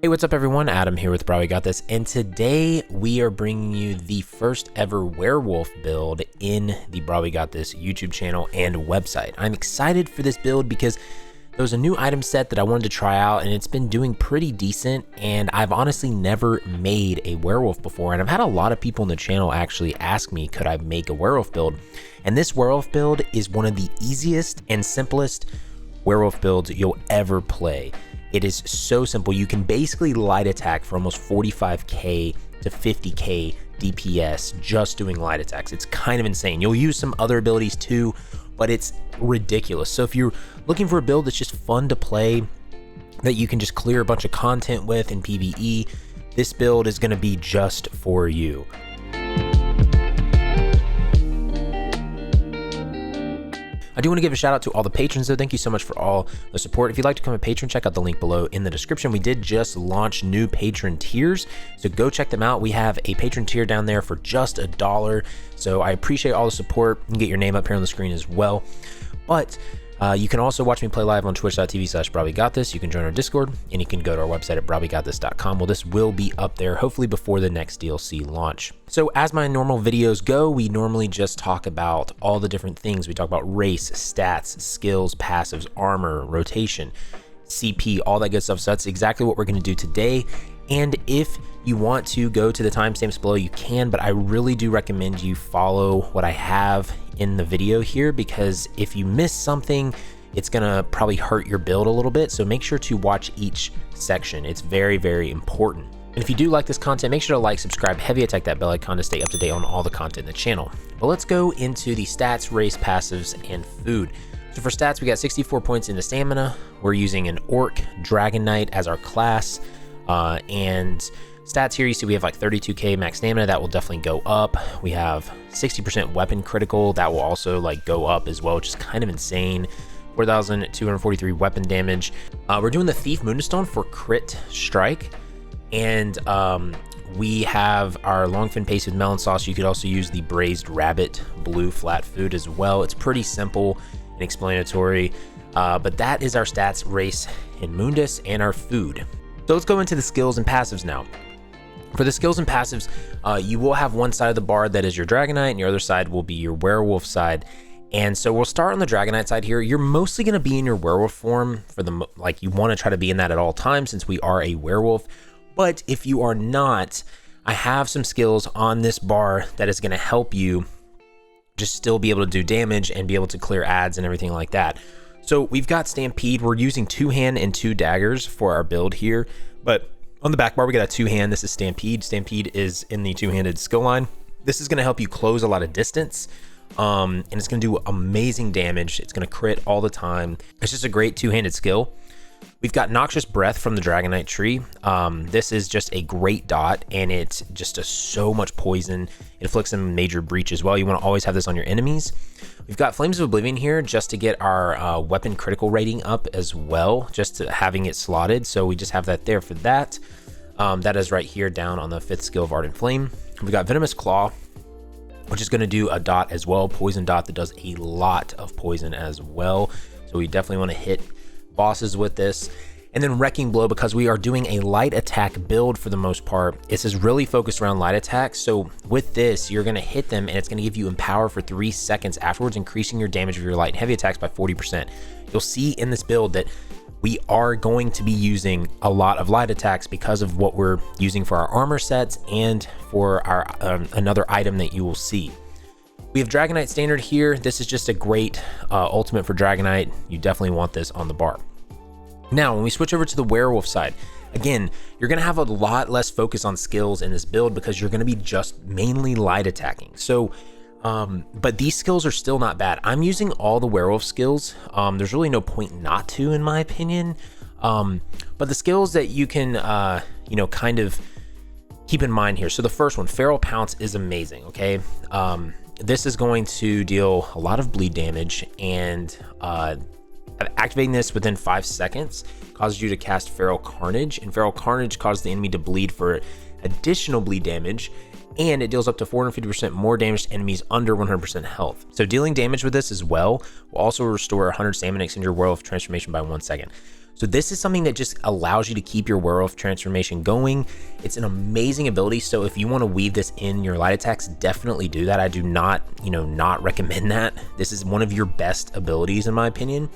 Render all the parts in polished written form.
Hey, what's up everyone? Adam here with brahwegotthis, and today we are bringing you the first ever werewolf build in the brahwegotthis YouTube channel and website. I'm excited for this build because there was a new item set that I wanted to try out, and it's been doing pretty decent, and I've honestly never made a werewolf before, and I've had a lot of people in the channel actually ask me, could I make a werewolf build? And this werewolf build is one of the easiest and simplest werewolf builds you'll ever play. It is so simple. You can basically light attack for almost 45k to 50k DPS just doing light attacks. It's kind of insane. You'll use some other abilities too, but it's ridiculous. So if you're looking for a build that's just fun to play, that you can just clear a bunch of content with in PvE, this build is going to be just for you. I do want to give a shout out to all the patrons though. Thank you so much for all the support. If you'd like to become a patron, check out the link below in the description. We did just launch new patron tiers, so go check them out. We have a patron tier down there for just $1. So I appreciate all the support. You can get your name up here on the screen as well. But you can also watch me play live on twitch.tv/brahwegotthis. You can join our Discord, and you can go to our website at brahwegotthis.com. Well, this will be up there hopefully before the next DLC launch. So as my normal videos go, we normally just talk about all the different things. We talk about race, stats, skills, passives, armor, rotation, CP, all that good stuff. So that's exactly what we're going to do today. And if you want to go to the timestamps below, you can, but I really do recommend you follow what I have in the video here, because if you miss something, it's gonna probably hurt your build a little bit. So make sure to watch each section. It's very, very important. And if you do like this content, make sure to like, subscribe, heavy attack that bell icon to stay up to date on all the content in the channel. But let's go into the stats, race, passives, and food. So for stats, we got 64 points into stamina. We're using an orc dragon knight as our class. And stats here, you see we have like 32k max stamina. That will definitely go up. We have 60% weapon critical. That will also like go up as well, which is kind of insane. 4,243 weapon damage. We're doing the thief Mundus for crit strike. And we have our longfin paste with melon sauce. You could also use the braised rabbit blue flat food as well. It's pretty simple and explanatory, but that is our stats, race, and Mundus, and our food. So let's go into the skills and passives now. For the skills and passives, you will have one side of the bar that is your Dragonite, and your other side will be your werewolf side. And so we'll start on the Dragonite side here. You're mostly going to be in your werewolf form for the, like, you want to try to be in that at all times since we are a werewolf. But if you are not, I have some skills on this bar that is going to help you just still be able to do damage and be able to clear ads and everything like that. So we've got Stampede. We're using 2-hand and 2 daggers for our build here, but on the back bar we got a 2-hand. This is Stampede. Stampede is in the 2-handed skill line. This is going to help you close a lot of distance, and it's going to do amazing damage. It's going to crit all the time. It's just a great 2-handed skill. We've got Noxious Breath from the Dragonite tree. This is just a great dot, and it just does so much poison. It inflicts some major breach as well. You want to always have this on your enemies. We've got Flames of Oblivion here just to get our weapon critical rating up as well, just to having it slotted. So we just have that there for that. That is right here down on the 5th skill of Ardent Flame. We've got Venomous Claw, which is going to do a dot as well, poison dot that does a lot of poison as well. So we definitely want to hit bosses with this. And then Wrecking Blow, because we are doing a light attack build for the most part. This is really focused around light attacks. So with this, you're going to hit them and it's going to give you Empower for 3 seconds afterwards, increasing your damage of your light and heavy attacks by 40%. You'll see in this build that we are going to be using a lot of light attacks because of what we're using for our armor sets and for our another item that you will see. We have Dragonite Standard here. This is just a great ultimate for Dragonite. You definitely want this on the bar. Now, when we switch over to the werewolf side, again, you're going to have a lot less focus on skills in this build because you're going to be just mainly light attacking. So, but these skills are still not bad. I'm using all the werewolf skills. There's really no point not to, in my opinion. But the skills that you can, you know, kind of keep in mind here. So the first one, Feral Pounce, is amazing. Okay. This is going to deal a lot of bleed damage, and activating this within 5 seconds causes you to cast Feral Carnage, and Feral Carnage causes the enemy to bleed for additional bleed damage, and it deals up to 450% more damage to enemies under 100% health. So dealing damage with this as well will also restore 100 stamina and extend your werewolf transformation by 1 second. So this is something that just allows you to keep your werewolf transformation going. It's an amazing ability. So if you want to weave this in your light attacks, definitely do that. I do not, not recommend that. This is one of your best abilities in my opinion,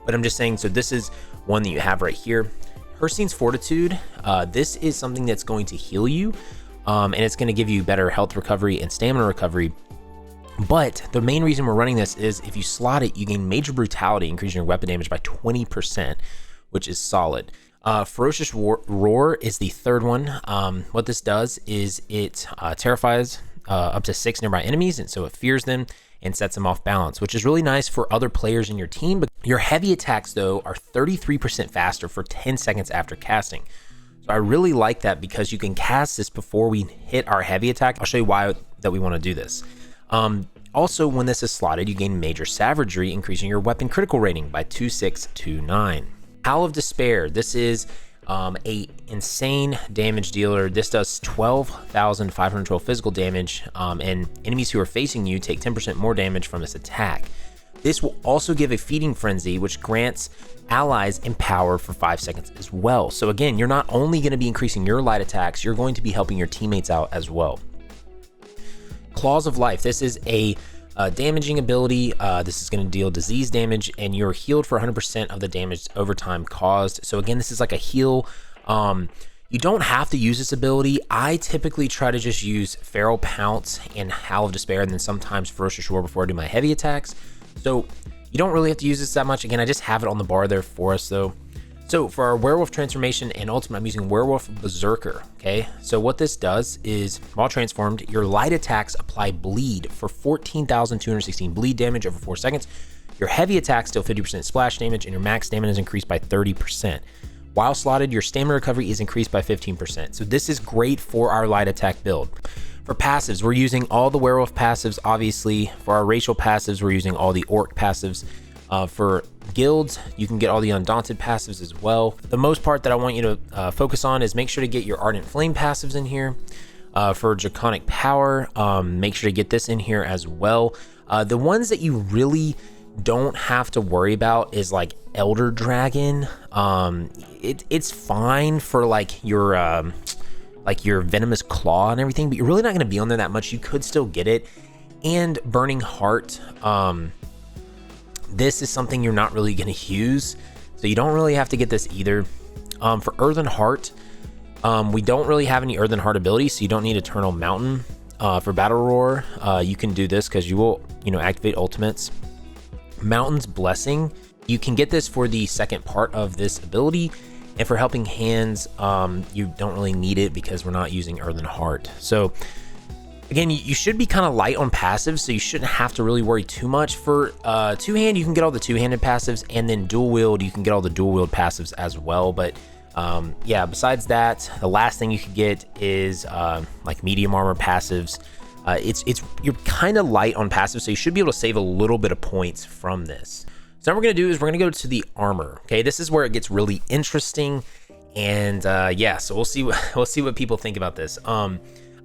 but I'm just saying, so this is one that you have right here. Herstein's Fortitude. This is something that's going to heal you, and it's going to give you better health recovery and stamina recovery. But the main reason we're running this is if you slot it, you gain Major Brutality, increasing your weapon damage by 20%, which is solid. Ferocious Roar is the third one. What this does is it terrifies up to 6 nearby enemies, and so it fears them and sets them off balance, which is really nice for other players in your team. But your heavy attacks, though, are 33% faster for 10 seconds after casting. So I really like that because you can cast this before we hit our heavy attack. I'll show you why that we want to do this. Also, when this is slotted, you gain Major Savagery, increasing your weapon critical rating by 2629. Howl of Despair. This is a insane damage dealer. This does 12,512 physical damage, and enemies who are facing you take 10% more damage from this attack. This will also give a Feeding Frenzy, which grants allies empower for 5 seconds as well. So again, you're not only going to be increasing your light attacks, you're going to be helping your teammates out as well. Claws of Life. This is a damaging ability. This is going to deal disease damage, and you're healed for 100% of the damage over time caused. So again, this is like a heal. You don't have to use this ability. I typically try to just use Feral Pounce and Howl of Despair, and then sometimes Ferocious Roar before I do my heavy attacks. So you don't really have to use this that much. Again, I just have it on the bar there for us though. So for our werewolf transformation and ultimate, I'm using Werewolf Berserker, okay? So what this does is, while transformed, your light attacks apply bleed for 14,216 bleed damage over 4 seconds. Your heavy attacks deal 50% splash damage, and your max stamina is increased by 30%. While slotted, your stamina recovery is increased by 15%. So this is great for our light attack build. For passives, we're using all the werewolf passives, obviously. For our racial passives, we're using all the orc passives. For guilds, you can get all the Undaunted passives as well. The most part that I want you to focus on is make sure to get your Ardent Flame passives in here. For Draconic Power, make sure to get this in here as well. The ones that you really don't have to worry about is like Elder Dragon. It's fine for like your Venomous Claw and everything, but you're really not going to be on there that much. You could still get it. And Burning Heart. This is something you're not really going to use, so you don't really have to get this either. For Earthen Heart, we don't really have any Earthen Heart abilities, so you don't need Eternal Mountain. For Battle Roar, you can do this because you will, activate ultimates. Mountain's Blessing, you can get this for the second part of this ability, and for Helping Hands, you don't really need it because we're not using Earthen Heart. So again, you should be kind of light on passives, so you shouldn't have to really worry too much. For two-hand, you can get all the two-handed passives, and then dual-wield, you can get all the dual-wield passives as well. But yeah, besides that, the last thing you could get is like medium armor passives. You're kind of light on passives, so you should be able to save a little bit of points from this. So now what we're going to do is we're going to go to the armor. Okay, this is where it gets really interesting, and yeah, so we'll see what people think about this.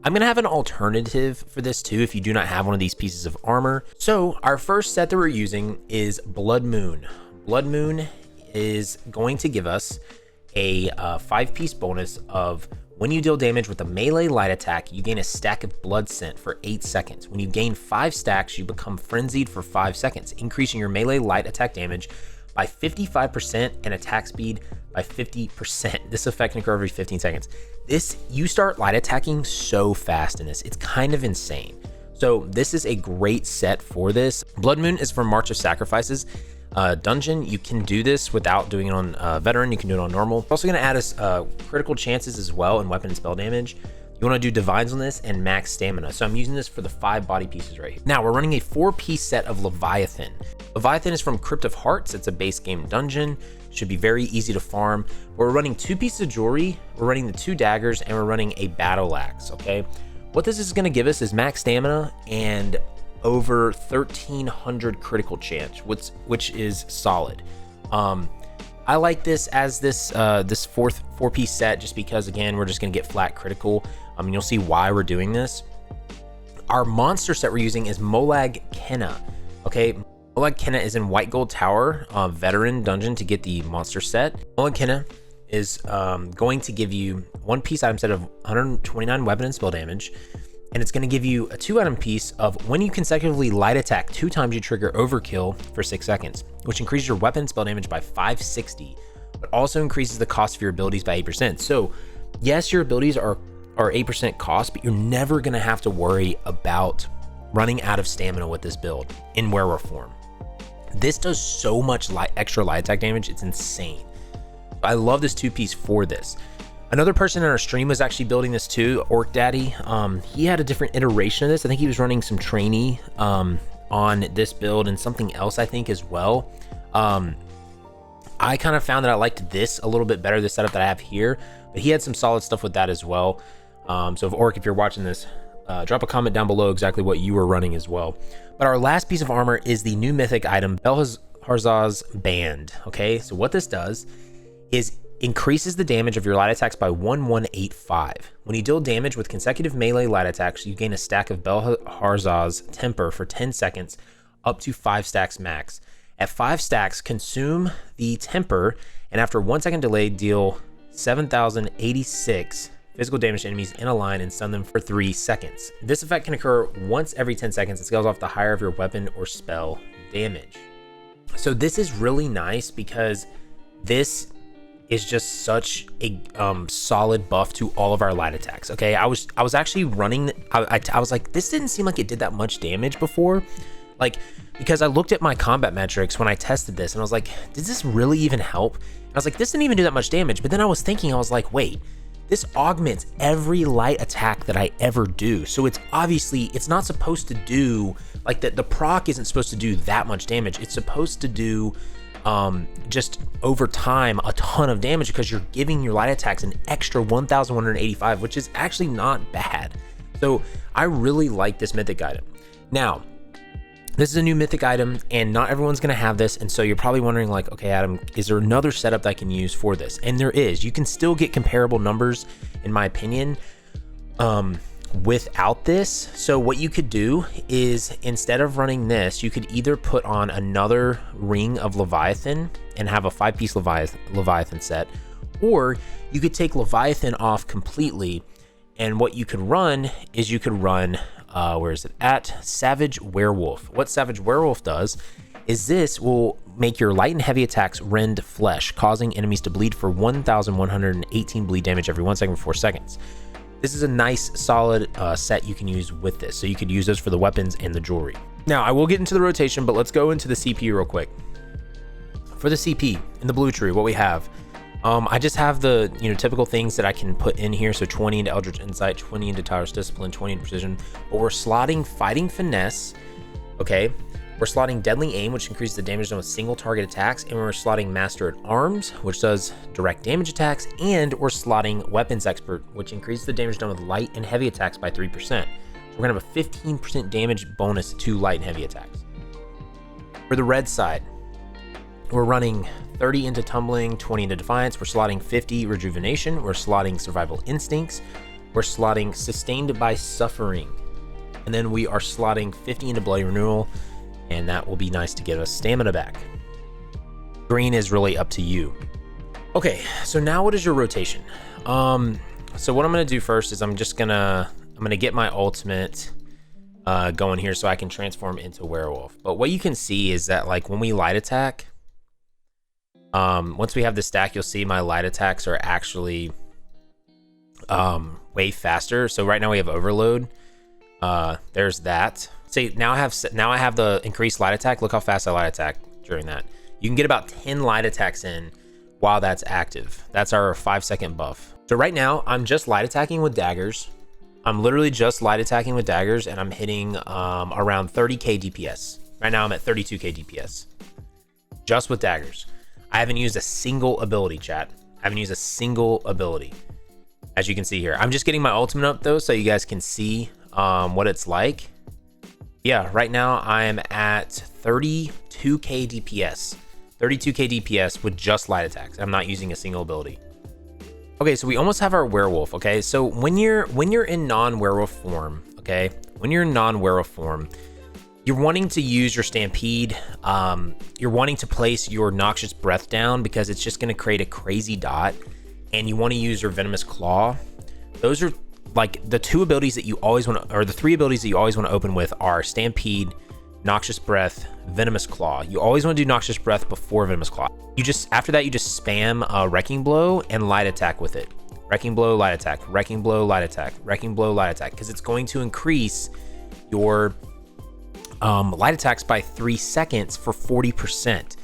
I'm going to have an alternative for this too if you do not have one of these pieces of armor. So our first set that we're using is Blood Moon. Blood Moon is going to give us a 5-piece bonus of when you deal damage with a melee light attack, you gain a stack of blood scent for 8 seconds. When you gain 5 stacks, you become frenzied for 5 seconds, increasing your melee light attack damage by 55% and attack speed by 50%. This effect can occur every 15 seconds. You start light attacking so fast in this. It's kind of insane. So this is a great set for this. Blood Moon is from March of Sacrifices dungeon. You can do this without doing it on veteran. You can do it on normal. We're also going to add us critical chances as well and weapon and spell damage. You want to do divines on this and max stamina. So I'm using this for the 5 body pieces right here. Now we're running a 4-piece set of Leviathan. Leviathan is from Crypt of Hearts. It's a base game dungeon. Should be very easy to farm. We're running 2 pieces of jewelry. We're running the 2 daggers, and we're running a battle axe. Okay. What this is going to give us is max stamina and over 1,300 critical chance, which is solid. I like this as this 4-piece set just because, again, we're just going to get flat critical. You'll see why we're doing this. Our monster set we're using is Molag Kenna. Okay, Oleg Kenna is in White Gold Tower, veteran dungeon to get the monster set. Oleg Kenna is going to give you 1 piece item set of 129 weapon and spell damage, and it's going to give you a 2 item piece of when you consecutively light attack 2 times, you trigger overkill for 6 seconds, which increases your weapon and spell damage by 560, but also increases the cost of your abilities by 8%. So yes, your abilities are 8% cost, but you're never going to have to worry about running out of stamina with this build in werewolf form. This does so much extra light attack damage, it's insane. I love this 2-piece for this. Another person in our stream was actually building this too, Orc Daddy. He had a different iteration of this. I think he was running some trainee on this build and something else, I think, as well. I kind of found that I liked this a little bit better, the setup that I have here, but he had some solid stuff with that as well. So if Orc, if you're watching this, drop a comment down below exactly what you were running as well. But our last piece of armor is the new mythic item, Belharzah's Band. Okay, so what this does is increases the damage of your light attacks by 1185. When you deal damage with consecutive melee light attacks, you gain a stack of Belharzah's Temper for 10 seconds, up to 5 stacks max. At 5 stacks, consume the Temper, and after 1 second delay, deal 7,086 physical damage to enemies in a line and stun them for 3 seconds. This effect can occur once every 10 seconds. It scales off the higher of your weapon or spell damage. So this is really nice because this is just such a solid buff to all of our light attacks. Okay, I was actually running, I was like, this didn't seem like it did that much damage before, like, because I looked at my combat metrics when I tested this and I was like, does this really even help? And I was like, this didn't even do that much damage. But then I was thinking, I was like, wait, this augments every light attack that I ever do. So it's obviously, it's not supposed to do, like the proc isn't supposed to do that much damage. It's supposed to do just over time a ton of damage because you're giving your light attacks an extra 1,185, which is actually not bad. So I really like this mythic item. Now, this is a new mythic item and not everyone's going to have this. And so you're probably wondering like, okay, Adam, is there another setup that I can use for this? And there is. You can still get comparable numbers, in my opinion, without this. So what you could do is instead of running this, you could either put on another ring of Leviathan and have a 5-piece Leviathan set, or you could take Leviathan off completely. And what you could run is you could run where is it at? Savage Werewolf. What Savage Werewolf does is this will make your light and heavy attacks rend flesh, causing enemies to bleed for 1,118 bleed damage every 1 second for 4 seconds. This is a nice solid set you can use with this. So you could use those for the weapons and the jewelry. Now I will get into the rotation, but let's go into the CP real quick. For the CP in the blue tree, what we have, I just have the typical things that I can put in here. So 20 into Eldritch Insight, 20 into Tireless Discipline, 20 into Precision. But we're slotting Fighting Finesse. Okay, we're slotting Deadly Aim, which increases the damage done with single target attacks, and we're slotting Master at Arms, which does direct damage attacks, and we're slotting Weapons Expert, which increases the damage done with light and heavy attacks by 3%. So we're gonna have a 15% damage bonus to light and heavy attacks. For the red side, we're running 30 into Tumbling, 20 into Defiance. We're slotting 50 Rejuvenation. We're slotting Survival Instincts. We're slotting Sustained by Suffering. And then we are slotting 50 into Bloody Renewal, and that will be nice to get us stamina back. Green is really up to you. Okay, so now what is your rotation? So what I'm gonna do first is I'm gonna get my ultimate going here so I can transform into Werewolf. But what you can see is that like when we light attack, once we have the stack, you'll see my light attacks are actually way faster. So right now we have overload. There's that. See, now I have the increased light attack. Look how fast I light attack during that. You can get about 10 light attacks in while that's active. That's our 5-second buff. So right now I'm just light attacking with daggers. I'm literally just light attacking with daggers, and I'm hitting around 30k DPS. Right now I'm at 32k DPS just with daggers. I haven't used a single ability, chat. I haven't used a single ability, as you can see here. I'm just getting my ultimate up though, so you guys can see what it's like. Yeah, right now I am at 32k DPS. 32k DPS with just light attacks. I'm not using a single ability. Okay, so we almost have our werewolf. Okay, so when you're in non-werewolf form, okay, when you're in non-werewolf form, you're wanting to use your Stampede. You're wanting to place your Noxious Breath down because it's just going to create a crazy dot, and you want to use your Venomous Claw. Those are like the two abilities that you always want to, or the three abilities that you always want to open with are Stampede, Noxious Breath, Venomous Claw. You always want to do Noxious Breath before Venomous Claw. You just, after that, you just spam Wrecking Blow and Light Attack with it. Wrecking Blow, Light Attack, Wrecking Blow, Light Attack, Wrecking Blow, Light Attack, because it's going to increase your light attacks by 3 seconds for 40%.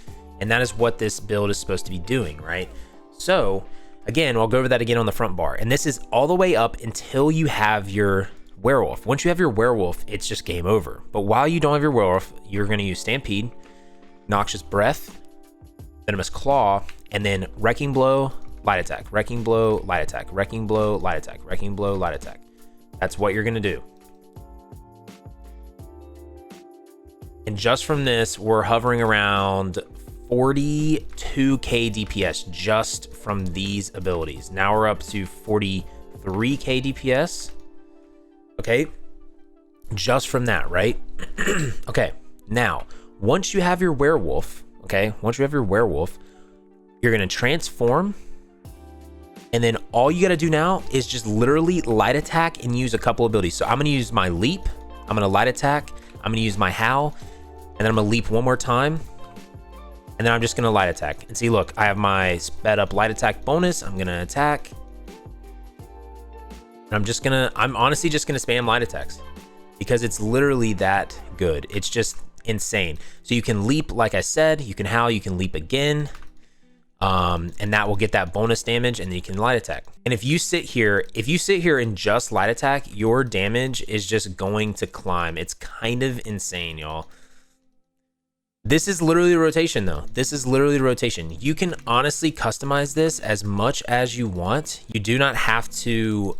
And that is what this build is supposed to be doing, right? So again, I'll go over that again on the front bar. And this is all the way up until you have your Werewolf. Once you have your Werewolf, it's just game over. But while you don't have your Werewolf, you're going to use Stampede, Noxious Breath, Venomous Claw, and then Wrecking Blow, Light Attack, Wrecking Blow, Light Attack, Wrecking Blow, Light Attack, Wrecking Blow, Light Attack. That's what you're going to do. And just from this, we're hovering around 42k DPS just from these abilities. Now we're up to 43k DPS. Okay, just from that, right? Okay, now once you have your Werewolf, okay, once you have your Werewolf, you're gonna transform, and then all you gotta do now is just literally light attack and use a couple abilities. So I'm gonna use my leap, I'm gonna light attack, I'm gonna use my howl, and then I'm gonna leap one more time, and then I'm just gonna light attack. And see, look, I have my sped up light attack bonus. I'm gonna attack. And I'm honestly just gonna spam light attacks because it's literally that good. It's just insane. So you can leap, like I said, you can howl, you can leap again. And that will get that bonus damage, and then you can light attack. And if you sit here and just light attack, your damage is just going to climb. It's kind of insane, y'all. This is literally the rotation though. This is literally the rotation. You can honestly customize this as much as you want. You do not have to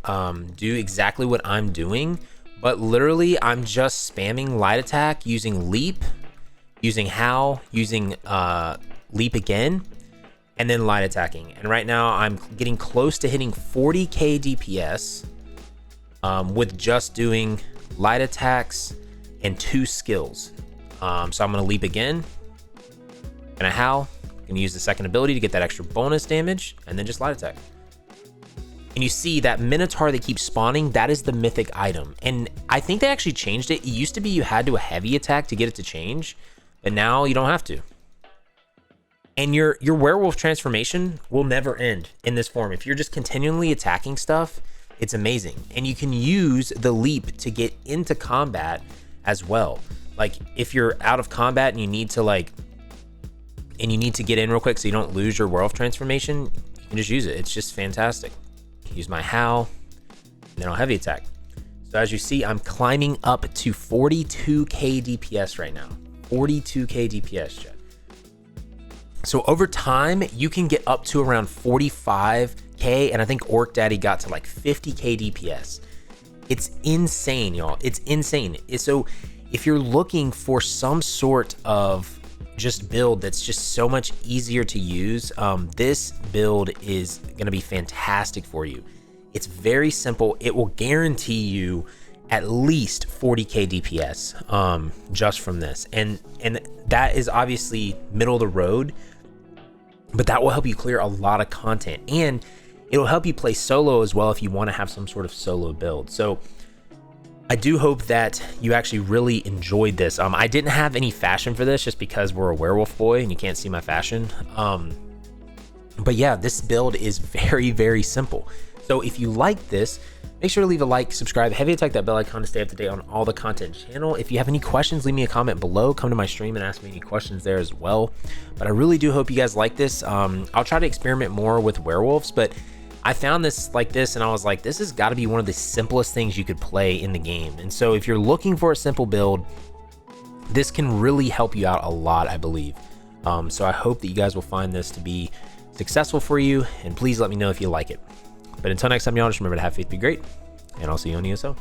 do exactly what I'm doing, but literally I'm just spamming light attack, using leap, using howl, using leap again, and then light attacking. And right now I'm getting close to hitting 40k DPS with just doing light attacks and 2 skills. So I'm gonna leap again, gonna howl, gonna use the second ability to get that extra bonus damage, and then just light attack. And you see that Minotaur that keeps spawning, that is the mythic item. And I think they actually changed it. It used to be you had to a heavy attack to get it to change, but now you don't have to. And your werewolf transformation will never end in this form. If you're just continually attacking stuff, it's amazing. And you can use the leap to get into combat as well. Like if you're out of combat and you need to get in real quick so you don't lose your werewolf transformation, you can just use it. It's just fantastic. Use my howl, and then I'll heavy attack. So as you see, I'm climbing up to 42k DPS right now. 42k DPS, chat. So over time, you can get up to around 45k, and I think Orc Daddy got to like 50k DPS. It's insane, y'all. It's insane. So if you're looking for some sort of just build that's just so much easier to use, this build is going to be fantastic for you. It's very simple. It will guarantee you at least 40k DPS just from this, and that is obviously middle of the road, but that will help you clear a lot of content, and it'll help you play solo as well if you want to have some sort of solo build. So I do hope that you actually really enjoyed this. I didn't have any fashion for this just because we're a werewolf boy and you can't see my fashion. But yeah, this build is very, very simple. So if you like this, make sure to leave a like, subscribe, heavy attack that bell icon to stay up to date on all the content channel. If you have any questions, leave me a comment below. Come to my stream and ask me any questions there as well. But I really do hope you guys like this. I'll try to experiment more with werewolves, but I found this like this and I was like, this has got to be one of the simplest things you could play in the game. And so if you're looking for a simple build, this can really help you out a lot, I believe. So I hope that you guys will find this to be successful for you, and please let me know if you like it. But until next time, y'all, just remember to have faith, be great, and I'll see you on ESO.